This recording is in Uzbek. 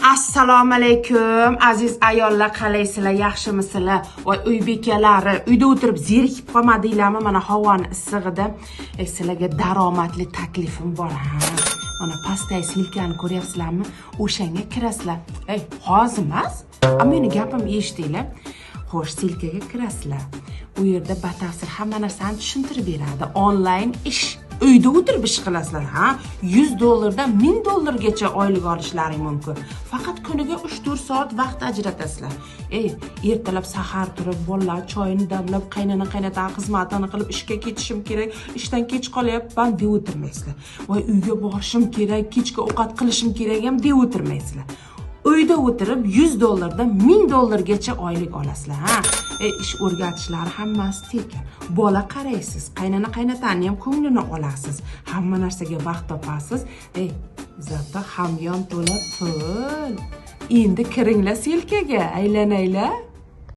Assalomu alaykum aziz ayollar, qalaysizlar, yaxshimisizlar? Voy uy bekalari, uyda o'tirib zerikib qolmadinglarmi? Mana havoni issig'ida sizlarga daromadli taklifim bor. Mana pastdagi silkani ko'ryapsizlarmi? O'shanga kirasizlar. Hozir emas. Meni gapim eshitinglar. Xo'sh, silkaga kirasizlar. U yerda batafsil hamma narsani tushuntirib beradi. Onlayn ish. Uyda o'tirib ish qilasizlar, $100 dan $1000 oylik olishlaring mumkin. Faqat kuniga 3-4 soat vaqt ajratasizlar. Ertalab sahar turib, bolalar choyini damlab, qaynana xizmatini qilib ishga ketishim kerak, ishdan kech qolyapman deb o'tirmaysizlar. Voy uyga borishim kerak, kechki ovqat qilishim kerak ham deb o'tirmaysizlar. Uyda o'tirib $100 dan $1000 oylik olasizlar, ish o'rgatishlari hammasi tekin. Bola qaraysiz, qaynatani ham ko'nglini olasiz. Hamma narsaga vaqt topasiz. Zato hamyon to'la pul. Endi kiringlar silkaga, aylanaylar.